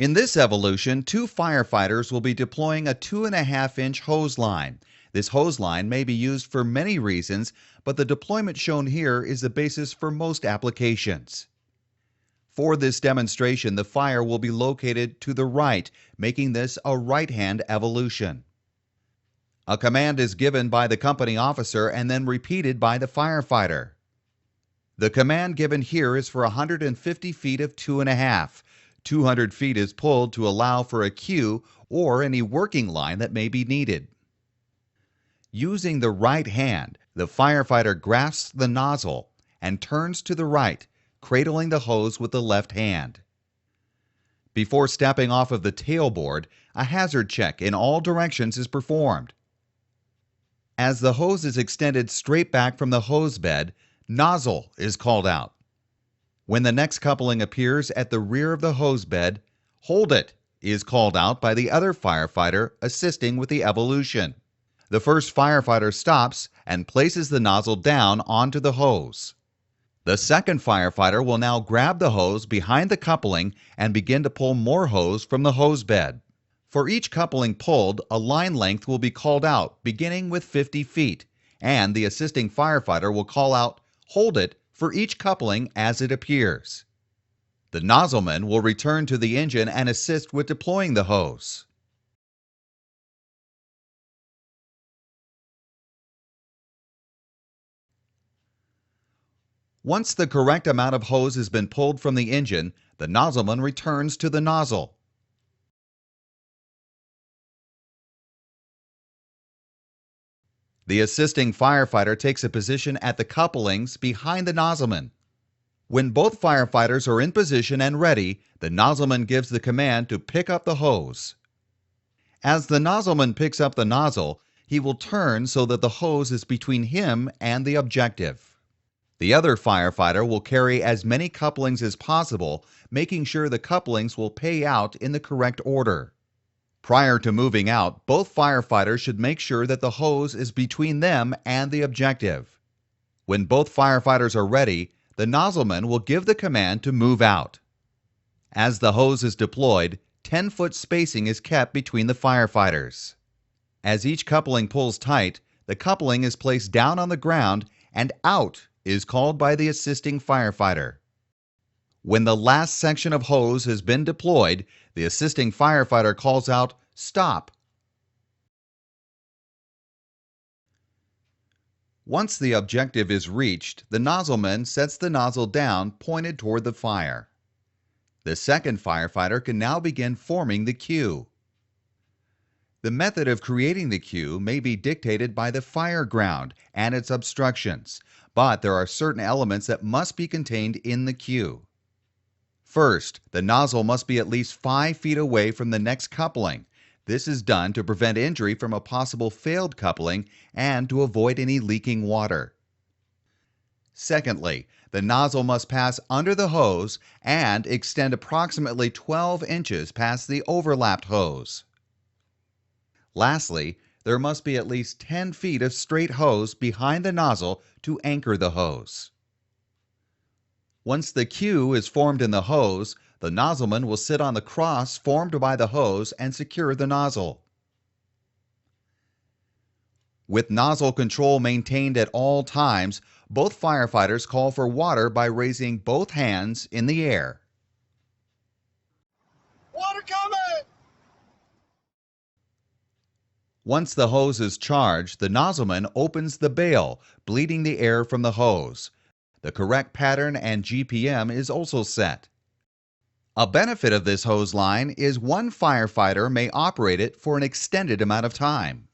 In this evolution, two firefighters will be deploying a 2.5-inch hose line. This hose line may be used for many reasons, but the deployment shown here is the basis for most applications. For this demonstration, the fire will be located to the right, making this a right-hand evolution. A command is given by the company officer and then repeated by the firefighter. The command given here is for 150 feet of 2.5. 200 feet is pulled to allow for a cue or any working line that may be needed. Using the right hand, the firefighter grasps the nozzle and turns to the right, cradling the hose with the left hand. Before stepping off of the tailboard, a hazard check in all directions is performed. As the hose is extended straight back from the hose bed, nozzle is called out. When the next coupling appears at the rear of the hose bed, hold it is called out by the other firefighter assisting with the evolution. The first firefighter stops and places the nozzle down onto the hose. The second firefighter will now grab the hose behind the coupling and begin to pull more hose from the hose bed. For each coupling pulled, a line length will be called out, beginning with 50 feet, and the assisting firefighter will call out, hold it, for each coupling as it appears. The nozzleman will return to the engine and assist with deploying the hose. Once the correct amount of hose has been pulled from the engine, the nozzleman returns to the nozzle. The assisting firefighter takes a position at the couplings behind the nozzleman. When both firefighters are in position and ready, the nozzleman gives the command to pick up the hose. As the nozzleman picks up the nozzle, he will turn so that the hose is between him and the objective. The other firefighter will carry as many couplings as possible, making sure the couplings will pay out in the correct order. Prior to moving out, both firefighters should make sure that the hose is between them and the objective. When both firefighters are ready, the nozzleman will give the command to move out. As the hose is deployed, 10-foot spacing is kept between the firefighters. As each coupling pulls tight, the coupling is placed down on the ground and out is called by the assisting firefighter. When the last section of hose has been deployed, the assisting firefighter calls out, "Stop." Once the objective is reached, the nozzleman sets the nozzle down pointed toward the fire. The second firefighter can now begin forming the cue. The method of creating the cue may be dictated by the fire ground and its obstructions, but there are certain elements that must be contained in the cue. First, the nozzle must be at least 5 feet away from the next coupling. This is done to prevent injury from a possible failed coupling and to avoid any leaking water. Secondly, the nozzle must pass under the hose and extend approximately 12 inches past the overlapped hose. Lastly, there must be at least 10 feet of straight hose behind the nozzle to anchor the hose. Once the cue is formed in the hose, the nozzleman will sit on the cross formed by the hose and secure the nozzle. With nozzle control maintained at all times, both firefighters call for water by raising both hands in the air. Water coming! Once the hose is charged, the nozzleman opens the bail, bleeding the air from the hose. The correct pattern and GPM is also set. A benefit of this hose line is one firefighter may operate it for an extended amount of time.